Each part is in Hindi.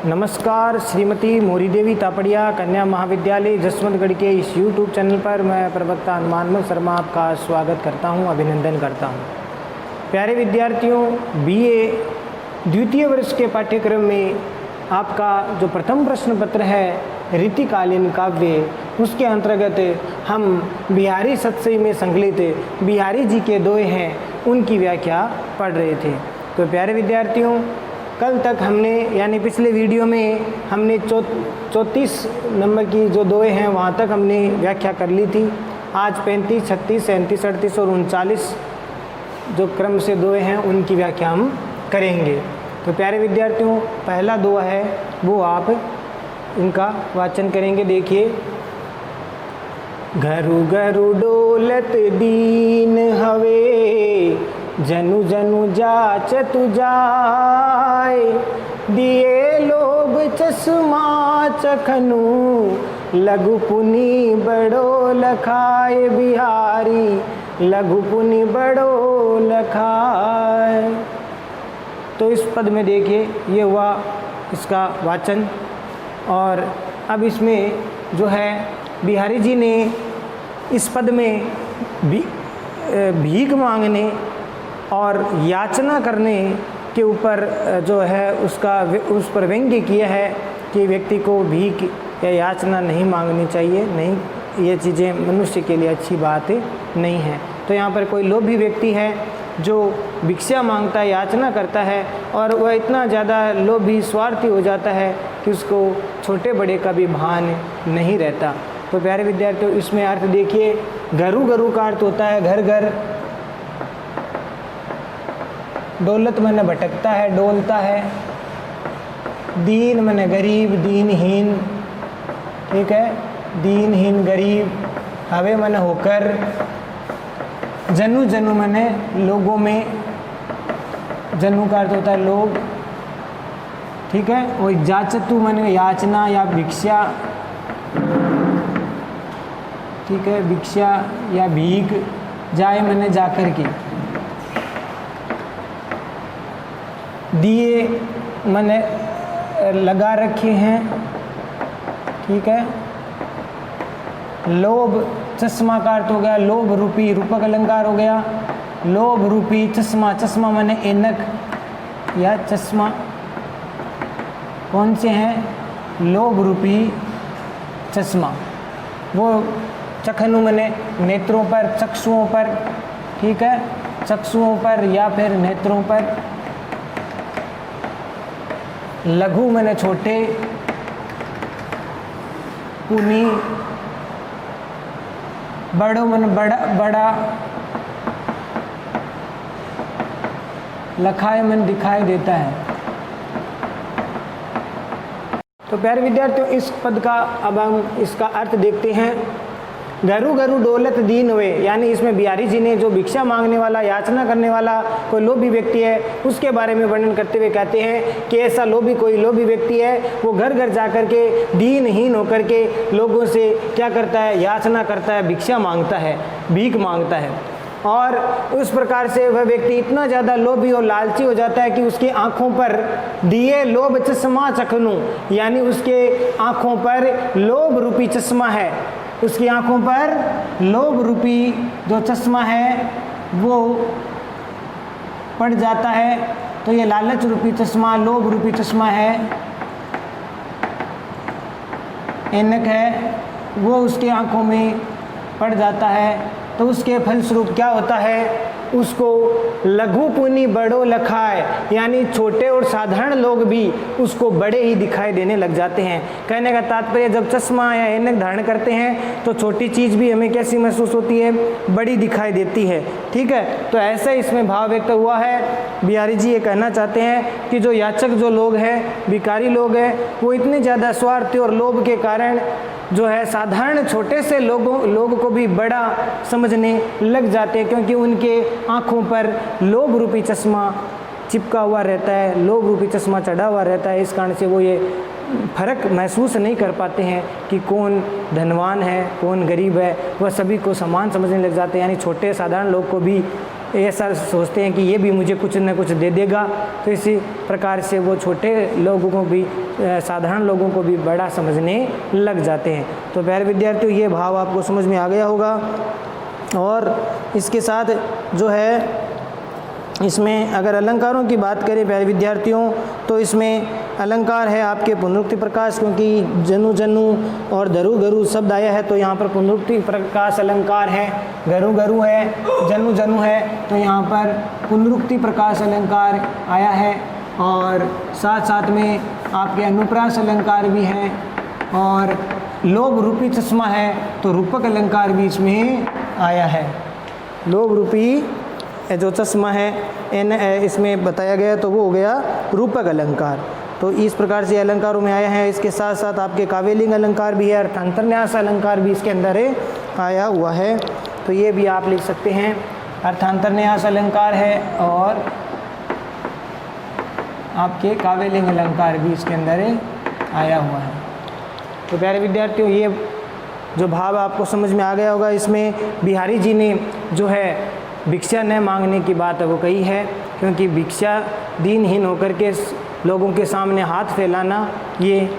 नमस्कार, श्रीमती मोरी देवी तापड़िया कन्या महाविद्यालय जसवंतगढ़ के इस YouTube चैनल पर मैं प्रवक्ता हनुमान शर्मा आपका स्वागत करता हूं, अभिनंदन करता हूं। प्यारे विद्यार्थियों, BA द्वितीय वर्ष के पाठ्यक्रम में आपका जो प्रथम प्रश्न पत्र है रीतिकालीन काव्य, उसके अंतर्गत हम बिहारी सतसई में संकलित बिहारी जी के दोहे हैं उनकी व्याख्या पढ़ रहे थे। तो प्यारे विद्यार्थियों, कल तक हमने यानी पिछले वीडियो में हमने 34 नंबर की जो दोहे हैं वहाँ तक हमने व्याख्या कर ली थी। आज 35, 36, 37, 38 और 39 जो क्रम से दोहे हैं उनकी व्याख्या हम करेंगे। तो प्यारे विद्यार्थियों, पहला दोहा है वो आप इनका वाचन करेंगे। देखिए, घरु घरु डोलत दीन हवे, जनु जनु जाचत जाय, दिए लोभ चश्मा चखनु, लघु पुनि बड़ो लखाय, बिहारी लघु पुनि बड़ो लखाय। तो इस पद में देखिए, ये हुआ इसका वाचन। और अब इसमें जो है बिहारी जी ने इस पद में भीख मांगने और याचना करने के ऊपर जो है उस पर व्यंग्य किया है कि व्यक्ति को भीख या याचना नहीं मांगनी चाहिए, नहीं, ये चीज़ें मनुष्य के लिए अच्छी बात नहीं है। तो यहाँ पर कोई लोभी व्यक्ति है जो भिक्षा मांगता है, याचना करता है और वह इतना ज़्यादा लोभी स्वार्थी हो जाता है कि उसको छोटे बड़े का भी भान नहीं रहता। तो प्यारे विद्यार्थियों, इसमें अर्थ देखिए, घरु घरु का अर्थ होता है घर घर, दौलत मैंने भटकता है, डोलता है, दीन मैंने गरीब, दीनहीन, ठीक है, दीनहीन गरीब, हवे मैंने होकर, जनु जनु मैंने लोगों में, जनु का अर्थ होता है लोग, ठीक है, और जाचतु मैंने याचना या भिक्षा, ठीक है, भिक्षा या भीख, जाए मैंने जाकर के, दिए मैंने लगा रखे हैं, ठीक है, लोभ चश्मा का अर्थ हो गया लोभ रूपी, रूपक अलंकार हो गया, लोभ रूपी चश्मा, चश्मा मैंने ऐनक या चश्मा, कौन से हैं, लोभ रूपी चश्मा, वो चखनु मैंने नेत्रों पर, चक्षुओं पर, ठीक है, चक्षुओं पर या फिर नेत्रों पर, लघु मैंने छोटे, पुनि, बड़ो मैंने बड़ा बड़ा, लखाए मैंने दिखाई देता है। तो प्यारे विद्यार्थियों, इस पद का अब हम इसका अर्थ देखते हैं। घरु घरु डोलत दीन हुए, यानी इसमें बिहारी जी ने जो भिक्षा मांगने वाला, याचना करने वाला कोई लोभी व्यक्ति है उसके बारे में वर्णन करते हुए कहते हैं कि ऐसा कोई लोभी व्यक्ति है, वो घर घर जाकर के दीनहीन होकर के लोगों से क्या करता है, याचना करता है, भिक्षा मांगता है, भीख मांगता है। और उस प्रकार से वह व्यक्ति इतना ज़्यादा लोभी और लालची हो जाता है कि उसकी आँखों पर दिए लोभ चश्मा चखनु, यानी उसके आँखों पर लोभ रूपी चश्मा है, उसकी आंखों पर लोभ रूपी जो चश्मा है वो पड़ जाता है। तो ये लालच रूपी चश्मा, लोभ रूपी चश्मा है, ऐनक है, वो उसके आंखों में पड़ जाता है। तो उसके फलस्वरूप क्या होता है, उसको लघु पुनि बड़ो लखाए, यानी छोटे और साधारण लोग भी उसको बड़े ही दिखाई देने लग जाते हैं। कहने का तात्पर्य, जब चश्मा या ऐनक धारण करते हैं तो छोटी चीज़ भी हमें कैसी महसूस होती है, बड़ी दिखाई देती है, ठीक है। तो ऐसा इसमें भाव व्यक्त हुआ है। बिहारी जी ये कहना चाहते हैं कि जो याचक जो लोग हैं, भिखारी लोग हैं, वो इतने ज़्यादा स्वार्थी और लोभ के कारण जो है साधारण छोटे से लोगों को भी बड़ा समझने लग जाते हैं, क्योंकि उनके आँखों पर लोभ रूपी चश्मा चिपका हुआ रहता है, लोभ रूपी चश्मा चढ़ा हुआ रहता है। इस कारण से वो ये फर्क महसूस नहीं कर पाते हैं कि कौन धनवान है, कौन गरीब है, वह सभी को समान समझने लग जाते हैं, यानी छोटे साधारण लोग को भी ऐसा सोचते हैं कि ये भी मुझे कुछ न कुछ दे देगा। तो इसी प्रकार से वो छोटे लोगों को भी, साधारण लोगों को भी बड़ा समझने लग जाते हैं। तो प्यारे विद्यार्थियों, ये भाव आपको समझ में आ गया होगा। और इसके साथ जो है, इसमें अगर अलंकारों की बात करें प्यारे विद्यार्थियों, तो इसमें अलंकार है आपके पुनरुक्ति प्रकाश, क्योंकि जनु जनु और धरु गरु शब्द आया है तो यहाँ पर पुनरुक्ति प्रकाश अलंकार है। गरु गरु है, जनु जनु है, तो यहाँ पर पुनरुक्ति प्रकाश अलंकार आया है। और साथ साथ में आपके अनुप्रास अलंकार भी है, और लोभ रूपी चश्मा है तो रूपक अलंकार भी इसमें आया है। लोभ रूपी जो चश्मा है इसमें बताया गया, तो वो हो गया रूपक अलंकार। तो इस प्रकार से अलंकारों में आया है। इसके साथ साथ आपके काव्यलिंग अलंकार भी है, अर्थांतरन्यास अलंकार भी इसके अंदर आया हुआ है। तो ये भी आप लिख सकते हैं, अर्थांतरन्यास अलंकार है और आपके काव्यलिंग अलंकार भी इसके अंदर आया हुआ है। तो प्यारे विद्यार्थियों, ये जो भाव आपको समझ में आ गया होगा। इसमें बिहारी जी ने जो है भिक्षा न मांगने की बात वो कही है, क्योंकि भिक्षा दीनहीन होकर के लोगों के सामने हाथ फैलाना ये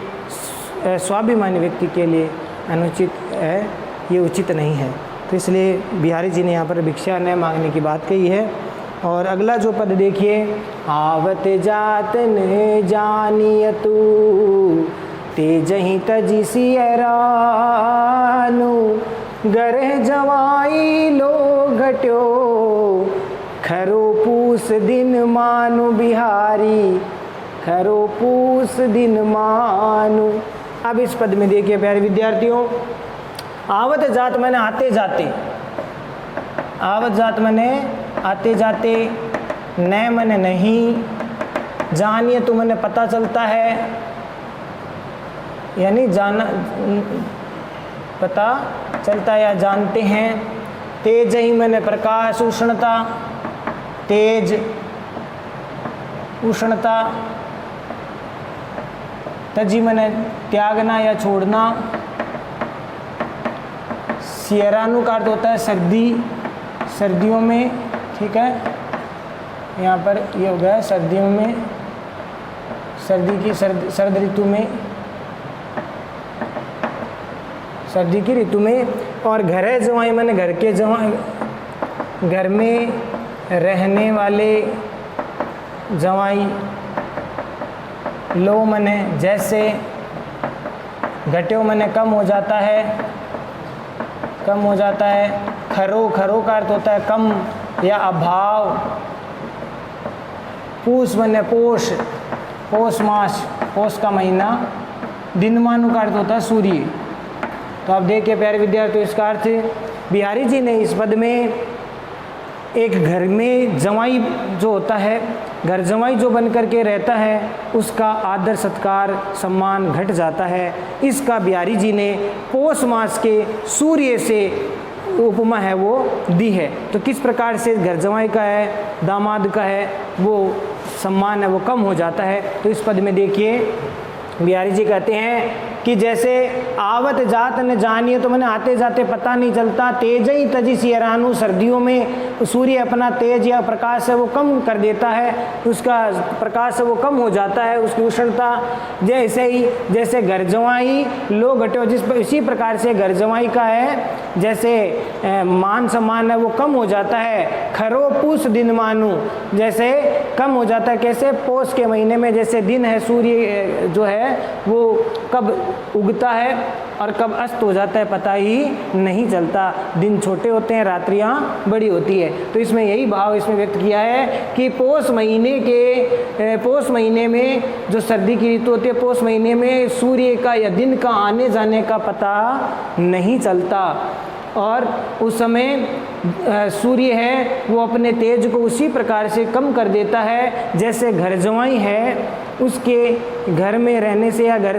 स्वाभिमानी व्यक्ति के लिए अनुचित है, ये उचित नहीं है। तो इसलिए बिहारी जी ने यहाँ पर भिक्षा न मांगने की बात कही है। और अगला जो पद देखिए, आवत जात न जानिय तू तेजहि तजि सियरानु गरह जवाई लो घट्यो खरो पूस दिन मानु बिहारी खरो पूस दिन मानु। अब इस पद में देखिए प्यारे विद्यार्थियों, आवत जात मैंने आते जाते, आवत जात मैंने आते जाते, न मैंने नहीं, जानिए तो मैंने पता चलता है, यानी जाना पता चलता है या जानते हैं। तेज ही मैंने प्रकाश, उष्णता, तेज उष्णता, तजी मैंने त्यागना या छोड़ना, सियरानु का अर्थ होता है सर्दी, सर्दियों में, ठीक है। यहाँ पर ये हो गया सर्दियों में, सर्दी की सर्द ऋतु में, सर्दी की ऋतु में। और घरे जवाई मैंने घर के जवाई, घर में रहने वाले जवाई, लो मैंने जैसे, घट्यो मैंने कम हो जाता है, कम हो जाता है। खरो, खरो का अर्थ होता है कम या अभाव। पूस मैंने पोष, पोष मास, पोष का महीना। दिनमानु का अर्थ होता है सूर्य। तो आप देखिए प्यारे विद्यार्थियों, इसका अर्थ बिहारी जी ने इस पद में एक घर में जवाई जो होता है, घर जवाई जो बन करके रहता है, उसका आदर सत्कार सम्मान घट जाता है। इसका बिहारी जी ने पौष मास के सूर्य से उपमा है वो दी है। तो किस प्रकार से घर जवाई का है, दामाद का है, वो सम्मान है वो कम हो जाता है। तो इस पद में देखिए बिहारी जी कहते हैं कि जैसे आवत जात न जानिए, तो मैंने आते जाते पता नहीं चलता। तेज ही तजी सियरानु, सर्दियों में सूर्य अपना तेज या प्रकाश है वो कम कर देता है, उसका प्रकाश है वो कम हो जाता है, उसकी उष्णता। जैसे ही जैसे घर जवाई लो घट्यो, इसी प्रकार से घर जवाई का है जैसे मान सम्मान है वो कम हो जाता है। खरो पूस दिन मानू, जैसे कम हो जाता है। कैसे? पोष के महीने में जैसे दिन है, सूर्य जो है वो कब उगता है और कब अस्त हो जाता है पता ही नहीं चलता। दिन छोटे होते हैं, रात्रियां बड़ी होती है। तो इसमें यही भाव इसमें व्यक्त किया है कि पौष महीने में जो सर्दी की ऋतु होती है, पौष महीने में सूर्य का या दिन का आने जाने का पता नहीं चलता। और उस समय सूर्य है वो अपने तेज को उसी प्रकार से कम कर देता है जैसे घर जवाई है उसके घर में रहने से या घर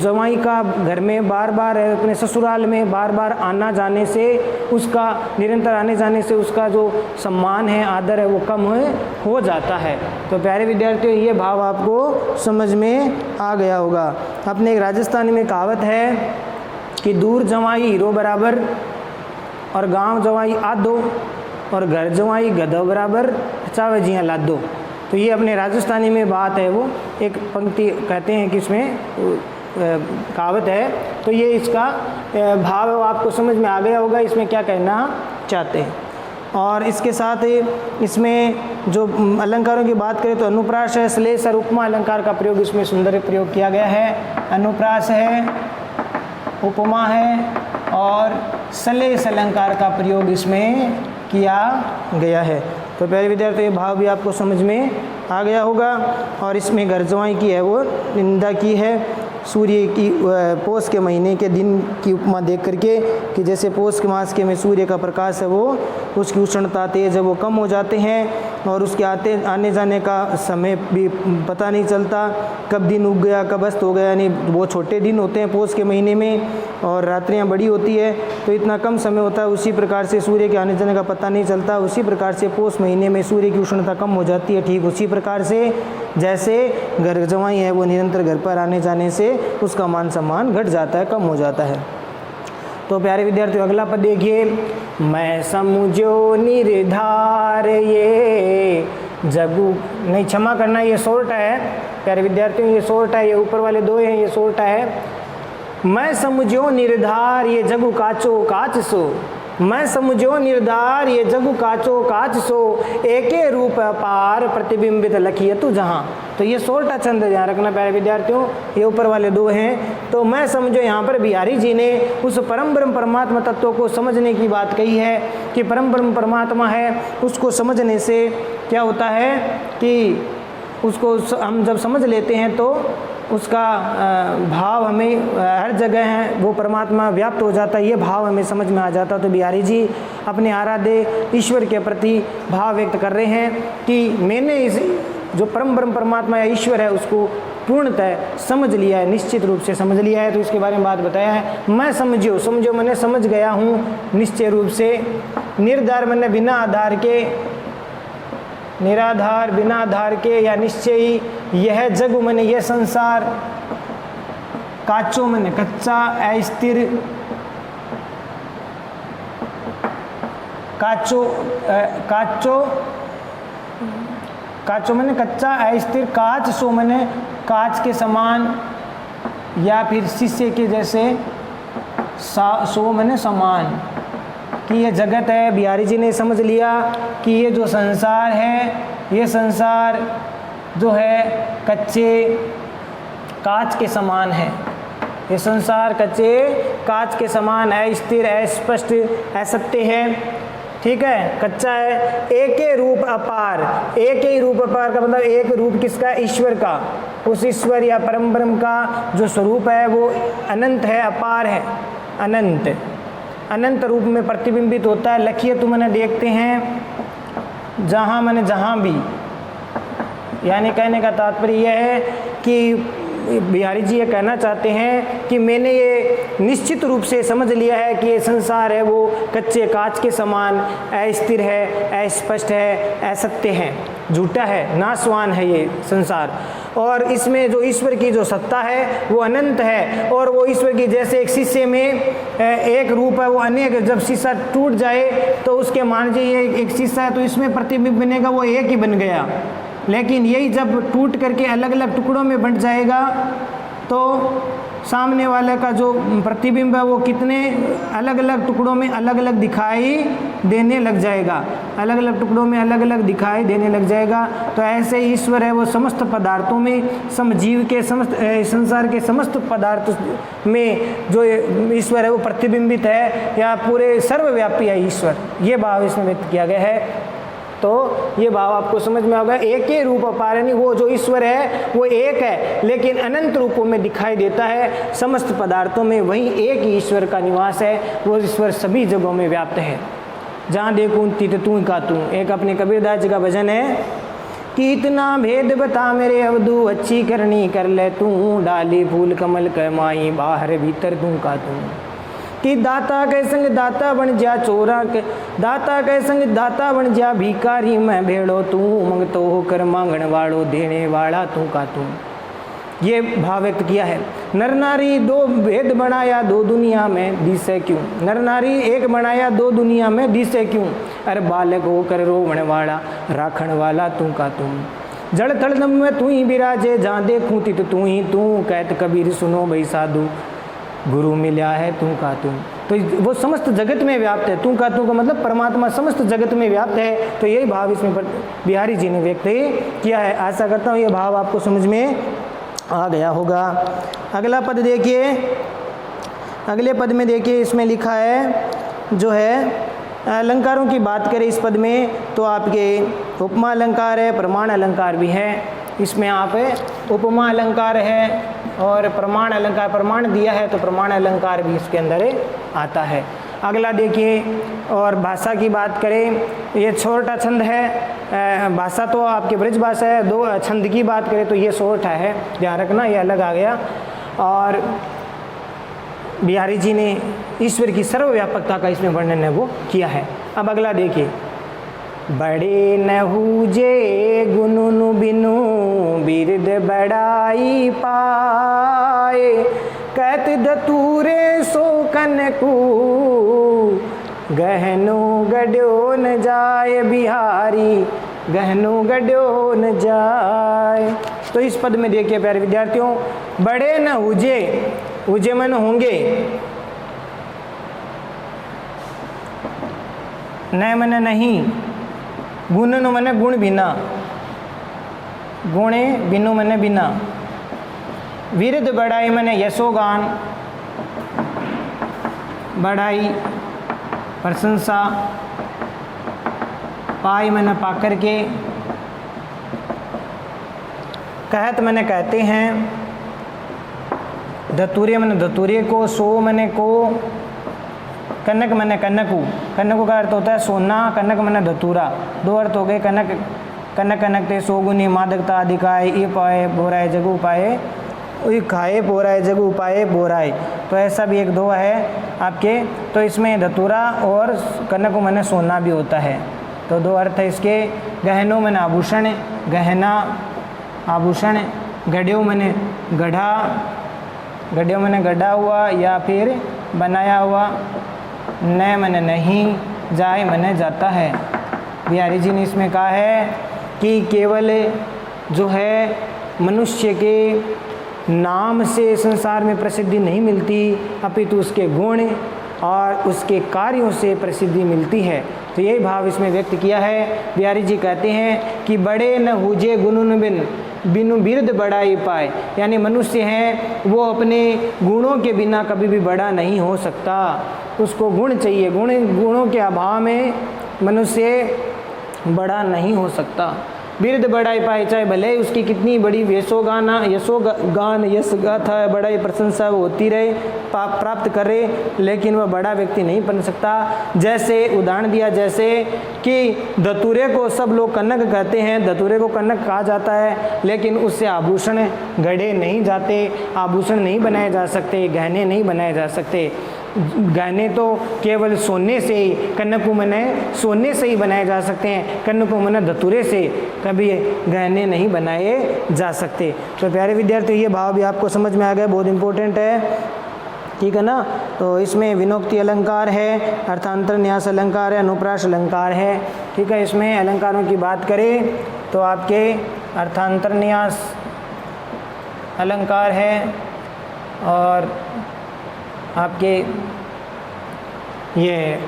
जवाई का घर में बार बार अपने ससुराल में बार बार आना जाने से, उसका निरंतर आने जाने से उसका जो सम्मान है, आदर है वो कम हो जाता है। तो प्यारे विद्यार्थियों, ये भाव आपको समझ में आ गया होगा। अपने एक राजस्थानी में कहावत है कि दूर जवाई हीरो बराबर और गांव जवाई आधो। और घर जवाई गधो बराबर चावे जिया लादो। तो ये अपने राजस्थानी में बात है, वो एक पंक्ति कहते हैं कि इसमें कहावत है। तो ये इसका भाव है, वो आपको समझ में आ गया होगा इसमें क्या कहना चाहते हैं। और इसके साथ इसमें जो अलंकारों की बात करें तो अनुप्रास है, श्लेष और उपमा अलंकार का प्रयोग इसमें सुंदर प्रयोग किया गया है। अनुप्रास है, उपमा है और श्लेष अलंकार का प्रयोग इसमें किया गया है। तो प्यारे विद्यार्थी ये भाव भी आपको समझ में आ गया होगा। और इसमें घर जवाई की है वो निंदा की है सूर्य की, पौष के महीने के दिन की उपमा देख करके कि जैसे पौष के मास के में सूर्य का प्रकाश है वो उसकी उष्णता तेज है वो कम हो जाते हैं और उसके आने जाने का समय भी पता नहीं चलता, कब दिन उग गया कब अस्त हो गया। यानी वो छोटे दिन होते हैं पौष के महीने में और रात्रियां बड़ी होती है तो इतना कम समय होता है। उसी प्रकार से सूर्य के आने जाने का पता नहीं चलता। उसी प्रकार से पौष महीने में सूर्य की उष्णता कम हो जाती है। ठीक उसी प्रकार से जैसे घर जवाई है वो निरंतर घर पर आने जाने से उसका मान सम्मान घट जाता है, कम हो जाता है। तो प्यारे विद्यार्थियों अगला पद देखिए, मैं समझो निर्धार ये जगू, नहीं क्षमा करना ये सोरठा है प्यारे विद्यार्थियों, ये सोरठा है, ये ऊपर वाले दो हैं ये सोरठा है। मैं समझो निर्धार ये जगू काचो काच सो, मैं समझो निर्धार ये जगु काचो काच सो, एके रूप अपार प्रतिबिंबित लखिए तू जहाँ। तो ये सोरठा छंद ध्यान रखना प्यारे विद्यार्थियों, ये ऊपर वाले दो हैं। तो मैं समझो यहाँ पर बिहारी जी ने उस परम ब्रह्म परमात्मा तत्व को समझने की बात कही है कि परम ब्रह्म परमात्मा है, उसको समझने से क्या होता है कि उसको हम जब समझ लेते हैं तो उसका भाव हमें हर जगह है वो परमात्मा व्याप्त हो जाता है, ये भाव हमें समझ में आ जाता। तो बिहारी जी अपने आराध्य ईश्वर के प्रति भाव व्यक्त कर रहे हैं कि मैंने इस जो परम ब्रह्म परमात्मा या ईश्वर है उसको पूर्णतः समझ लिया है, निश्चित रूप से समझ लिया है। तो इसके बारे में बात बताया है। मैं समझो मैंने समझ गया हूँ निश्चय रूप से। निर्धार मैंने बिना आधार के, निराधार बिना आधार के या निश्चयी, यह जग मैंने यह संसार, काचो मैंने कच्चा अस्थिर, काचो मैंने कच्चा अस्थिर, काच सो मैंने काच के समान या फिर शीशे के जैसे, सो मैंने समान कि ये जगत है। बिहारी जी ने समझ लिया कि ये जो संसार है ये संसार जो है कच्चे कांच के समान है, ये संसार कच्चे कांच के समान है, स्थिर है, स्पष्ट असत्य है। ठीक है, कच्चा है। एक ही रूप अपार, एक ही रूप अपार का मतलब एक रूप किसका, ईश्वर का। उस ईश्वर या परम ब्रह्म का जो स्वरूप है वो अनंत है, अपार है, अनंत अनंत रूप में प्रतिबिंबित होता है। लखिए तो मैंने देखते हैं जहाँ मैंने जहाँ भी, यानी कहने का तात्पर्य यह है कि बिहारी जी ये कहना चाहते हैं कि मैंने ये निश्चित रूप से समझ लिया है कि ये संसार है वो कच्चे कांच के समान अस्थिर है, अस्पष्ट है, असत्य है, झूठा है, नाशवान है ये संसार। और इसमें जो ईश्वर की जो सत्ता है वो अनंत है। और वो ईश्वर की जैसे एक शीशे में एक रूप है वो अनेक, जब शीशा टूट जाए तो उसके मान लीजिए ये एक शीशा है तो इसमें प्रतिबिंब बनेगा वो एक ही बन गया, लेकिन यही जब टूट करके अलग अलग टुकड़ों में बंट जाएगा तो सामने वाले का जो प्रतिबिंब है वो कितने अलग अलग टुकड़ों में अलग अलग दिखाई देने लग जाएगा, अलग अलग टुकड़ों में अलग अलग दिखाई देने लग जाएगा। तो ऐसे ईश्वर है वो समस्त पदार्थों में, समजीव के समस्त संसार के समस्त पदार्थ में जो ईश्वर है वो प्रतिबिंबित है या पूरे सर्वव्यापी है ईश्वर, ये भाव इसमें व्यक्त किया गया है। तो ये भाव आपको समझ में होगा। एक ही रूप अपार, यानी वो जो ईश्वर है वो एक है लेकिन अनंत रूपों में दिखाई देता है समस्त पदार्थों में, वहीं एक ही ईश्वर का निवास है। वो ईश्वर सभी जगहों में व्याप्त है। जहाँ देखूँ तित तू का तू। एक अपने कबीरदास जी का भजन है कि इतना भेद बता मेरे अवधू, अच्छी करनी कर ले तू, डाली फूल कमल क माई, बाहर भीतर तू का तू। कि दाता के संग दाता बन जा चोरा के, दाता के संग दाता बन जा भिखारी मैं भेड़ो तू, मंगतो होकर मांगण वालो, देने वाला तू का तू। ये भाव व्यक्त किया है। नर नारी दो भेद बनाया दो दुनिया में, दिसे क्यों। नर नारी एक बनाया दो दुनिया में, दिसे क्यों। अरे बालक होकर रोवण वाला, राखण वाला तू का तुम। जड़ थड़ दम में तू ही विराजे, जहाँ देखूं तित तू ही तू। कहत कबीर सुनो भाई साधु, गुरु मिला है तू का तुम। तो वो समस्त जगत में व्याप्त है। तू का तू का मतलब परमात्मा समस्त जगत में व्याप्त है। तो यही भाव इसमें बिहारी जी ने व्यक्त किया है। आशा करता हूँ ये भाव आपको समझ में आ गया होगा। अगला पद देखिए, अगले पद में देखिए इसमें लिखा है जो है अलंकारों की बात करें इस पद में तो आपके उपमा अलंकार है, प्रमाण अलंकार भी है। इसमें आप उपमा अलंकार है और प्रमाण अलंकार, प्रमाण दिया है तो प्रमाण अलंकार भी इसके अंदर आता है। अगला देखिए और भाषा की बात करें, ये छोटा छंद है। भाषा तो आपकी ब्रज भाषा है। दो छंद की बात करें तो ये छोटा है, ध्यान रखना ये अलग आ गया। और बिहारी जी ने ईश्वर की सर्वव्यापकता का इसमें वर्णन है वो किया है। अब अगला देखिए, बड़े नहुजे गुनुनु बिनु बिरद बड़ाई पाए। कहत दतूरे सो कनकू, गहनो गड्यो न जाए बिहारी, गहनो गड्यो न जाए। तो इस पद में देखिए प्यारे विद्यार्थियों, बड़े न हुजे, हुजे मन होंगे, न मन नहीं, गुणनु मन गुण बिना, गुणे बिनु मन बिना, विरद बढ़ाई मन यशोगान, बढ़ाई प्रशंसा, पाई मन पाकर के, कहत मन कहते हैं, धतूरे मन धतूरे को, सो मने को, कनक मने कनकू, कनकू का अर्थ होता है सोना, कनक मने धतूरा। दो अर्थ हो गए, कनक कनक कनक ते सोगुनी मादकता अधिकाय, ये पाए बोराए जगू पाए, खाए बोराए जगू पाए बोराए। तो ऐसा भी एक दो है आपके। तो इसमें धतूरा और कनक मने सोना भी होता है। तो दो अर्थ है इसके। गहनों मने आभूषण, गहना आभूषण, गढ़्यो मने गढ़ा, गढ़्यो मने गढ़ा हुआ या फिर बनाया हुआ, न मने नहीं, जाए मने जाता है। बिहारी जी ने इसमें कहा है कि केवल जो है मनुष्य के नाम से संसार में प्रसिद्धि नहीं मिलती, अपितु उसके गुण और उसके कार्यों से प्रसिद्धि मिलती है। तो यही भाव इसमें व्यक्त किया है। बिहारी जी कहते हैं कि बड़े न हुजे गुणुन बिन, बिनु बिरद बढ़ाई पाए, यानी मनुष्य है वो अपने गुणों के बिना कभी भी बड़ा नहीं हो सकता। उसको गुण चाहिए, गुणों के अभाव में मनुष्य बड़ा नहीं हो सकता। बिरद बढ़ाई पाए, चाहे भले उसकी कितनी बड़ी यशोगान यश गाथा बड़ाई प्रशंसा वो होती रहे, प्राप्त करे, लेकिन वह बड़ा व्यक्ति नहीं बन सकता। जैसे उदाहरण दिया, जैसे कि धतूरे को सब लोग कनक कहते हैं, धतूरे को कनक कहा जाता है, लेकिन उससे आभूषण गढ़े नहीं जाते, आभूषण नहीं बनाए जा सकते, गहने नहीं बनाए जा सकते। गहने तो केवल सोने से ही, कनकू मने सोने से ही बनाए जा सकते हैं, कनकू मने धतूरे से कभी गहने नहीं बनाए जा सकते। तो प्यारे विद्यार्थी ये भाव भी आपको समझ में आ गया, बहुत इंपॉर्टेंट है, ठीक है ना। तो इसमें विनोक्ति अलंकार है, अर्थांतर न्यास अलंकार है, अनुप्रास अलंकार है, ठीक है। इसमें अलंकारों की बात करें तो आपके अर्थांतर न्यास अलंकार है और आपके ये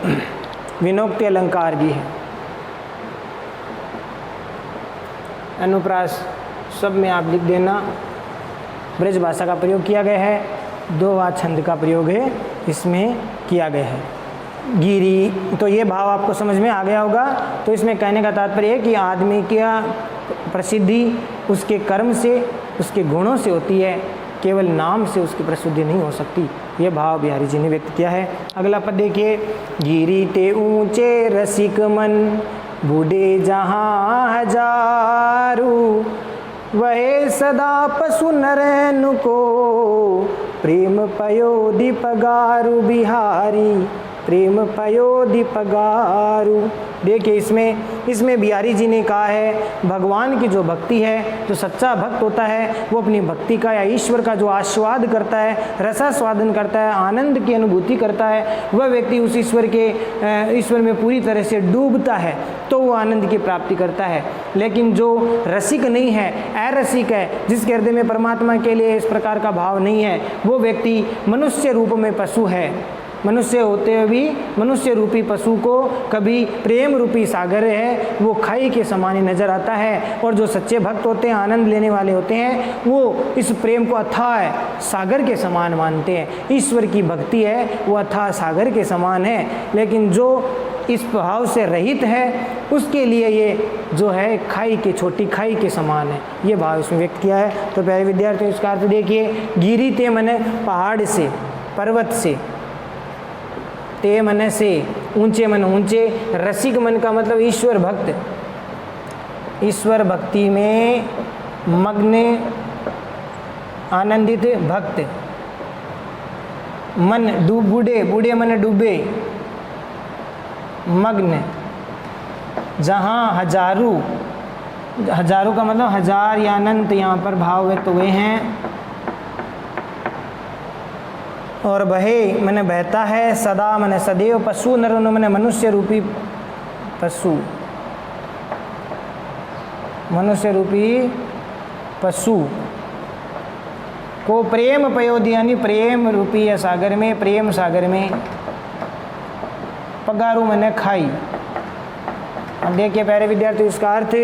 विनोक्ति अलंकार भी है। अनुप्रास सब में आप लिख देना। ब्रज भाषा का प्रयोग किया गया है, दो वा छंद का प्रयोग है इसमें किया गया है। गिरी, तो ये भाव आपको समझ में आ गया होगा। तो इसमें कहने का तात्पर्य है कि आदमी की प्रसिद्धि उसके कर्म से, उसके गुणों से होती है, केवल नाम से उसकी प्रसिद्धि नहीं हो सकती। ये भाव बिहारी जी ने व्यक्त किया है। अगला पद देखिए, गिरी ते ऊंचे रसिक मन, बूढ़े जहाँ हजारू, वह सदा पशु नरैन को, प्रेम पयो दीपगारु बिहारी, प्रेम पयोधि पगारू। देखिए इसमें बिहारी जी ने कहा है भगवान की जो भक्ति है, जो सच्चा भक्त होता है वो अपनी भक्ति का या ईश्वर का जो आस्वाद करता है, रसास्वादन करता है, आनंद की अनुभूति करता है, वह व्यक्ति उस ईश्वर में पूरी तरह से डूबता है तो वो आनंद की प्राप्ति करता है। लेकिन जो रसिक नहीं है, अरसिक है, जिसके हृदय में परमात्मा के लिए इस प्रकार का भाव नहीं है, वो व्यक्ति मनुष्य रूप में पशु है। मनुष्य होते हुए भी मनुष्य रूपी पशु को कभी प्रेम रूपी सागर है वो खाई के समान ही नजर आता है। और जो सच्चे भक्त होते हैं, आनंद लेने वाले होते हैं, वो इस प्रेम को अथाह सागर के समान मानते हैं। ईश्वर की भक्ति है वो अथाह सागर के समान है। लेकिन जो इस भाव से रहित है उसके लिए ये जो है खाई के, छोटी खाई के समान है, ये भाव इसमें व्यक्त किया है। तो प्यारे विद्यार्थियों इसका अर्थ देखिए, गिरी ते मने पहाड़ से, पर्वत से, ते मन से, ऊंचे मन ऊंचे, रसिक मन का मतलब ईश्वर भक्त, ईश्वर भक्ति में मग्न आनंदित भक्त, मन बूढ़े, बूढ़े मन डूबे, मग्न, जहाँ हजारों, हजारों का मतलब हजार या अनंत यहाँ पर भाव व्यक्त हुए हैं। और बहे मैंने बहता है, सदा मैंने सदैव, पशु नर मैंने मनुष्य रूपी पशु, मनुष्य रूपी पशु को प्रेम पयोधि यानी प्रेम रूपी सागर में, प्रेम सागर में, पगारू मैंने खाई। अब देखिए प्यारे विद्यार्थी इसका अर्थ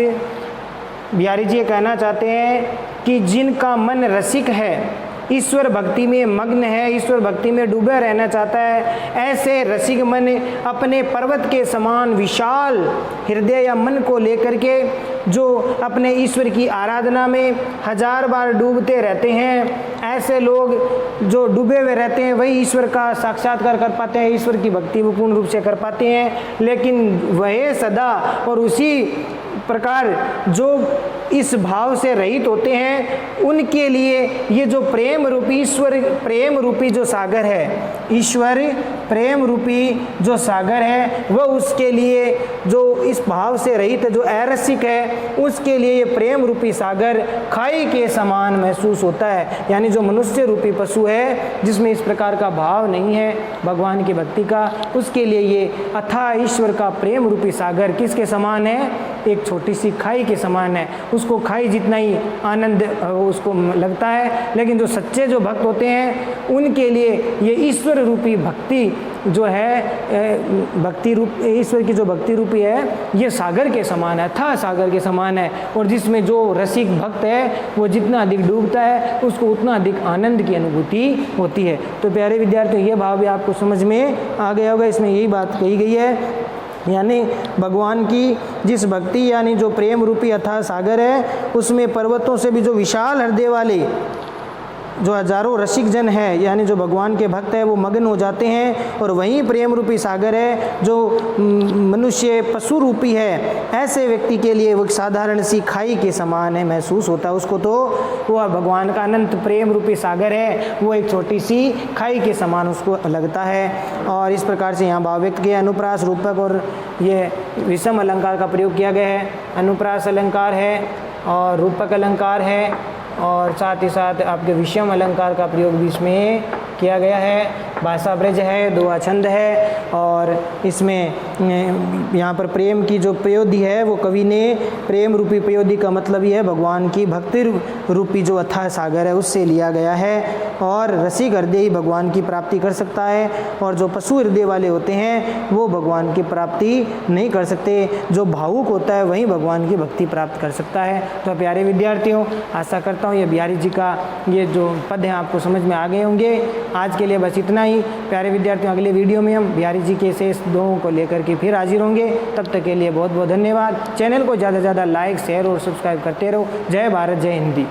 बिहारी जी कहना चाहते हैं कि जिनका मन रसिक है, ईश्वर भक्ति में मग्न है, ईश्वर भक्ति में डूबे रहना चाहता है, ऐसे रसिक मन अपने पर्वत के समान विशाल हृदय या मन को लेकर के जो अपने ईश्वर की आराधना में हजार बार डूबते रहते हैं, ऐसे लोग जो डूबे हुए रहते हैं वही ईश्वर का साक्षात्कार कर पाते हैं, ईश्वर की भक्ति वो पूर्ण रूप से कर पाते हैं। लेकिन वह सदा और उसी प्रकार जो इस भाव से रहित होते हैं उनके लिए ये जो प्रेम रूपी ईश्वर, प्रेम रूपी जो सागर है, ईश्वर प्रेम रूपी जो सागर है, वह उसके लिए जो इस भाव से रहित जो अरसिक है उसके लिए ये प्रेम रूपी सागर खाई के समान महसूस होता है। यानी जो मनुष्य रूपी पशु है जिसमें इस प्रकार का भाव नहीं है भगवान की भक्ति का, उसके लिए ये अथाह ईश्वर का प्रेम रूपी सागर किसके समान है? एक छोटी सी खाई के समान है। उसको खाई जितना ही आनंद उसको लगता है, लेकिन जो सच्चे जो भक्त होते हैं उनके लिए ये ईश्वर रूपी भक्ति जो है, भक्ति रूप ईश्वर की जो भक्ति रूपी है ये सागर के समान है, अथाह सागर के समान है। और जिसमें जो रसिक भक्त है वो जितना अधिक डूबता है उसको उतना अधिक आनंद की अनुभूति होती है। तो प्यारे विद्यार्थियों ये भाव भी आपको समझ में आ गया होगा। इसमें यही बात कही गई है, यानी भगवान की जिस भक्ति यानी जो प्रेम रूपी अथाह सागर है उसमें पर्वतों से भी जो विशाल हृदय वाले जो हजारों रसिक जन है यानी जो भगवान के भक्त है वो मग्न हो जाते हैं। और वहीं प्रेम रूपी सागर है जो मनुष्य पशु रूपी है, ऐसे व्यक्ति के लिए वो साधारण सी खाई के समान है महसूस होता है उसको। तो वह भगवान का अनंत प्रेम रूपी सागर है वो एक छोटी सी खाई के समान उसको लगता है। और इस प्रकार से यहाँ भाव व्यक्त किया। अनुप्रास, रूपक और ये विषम अलंकार का प्रयोग किया गया है। अनुप्रास अलंकार है और रूपक अलंकार है और साथ ही साथ आपके विषम अलंकार का प्रयोग भी इसमें किया गया है। भाषा ब्रज है, दोहा छंद है और इसमें यहाँ पर प्रेम की जो पयोधि है वो कवि ने प्रेम रूपी पयोधि का मतलब ही है भगवान की भक्ति रूपी जो अथाह सागर है उससे लिया गया है। और रसिक हृदय ही भगवान की प्राप्ति कर सकता है और जो पशु हृदय वाले होते हैं वो भगवान की प्राप्ति नहीं कर सकते। जो भावुक होता है वही भगवान की भक्ति प्राप्त कर सकता है। तो प्यारे विद्यार्थियों आशा करता हूँ ये बिहारी जी का ये जो पद हैं आपको समझ में आ गए होंगे। आज के लिए बस इतना ही। प्यारे विद्यार्थियों अगले वीडियो में हम बिहारी जी के शेष दोहों को लेकर के फिर हाजिर होंगे। तब तक के लिए बहुत बहुत धन्यवाद। चैनल को ज़्यादा से ज़्यादा लाइक, शेयर और सब्सक्राइब करते रहो। जय भारत, जय हिंदी।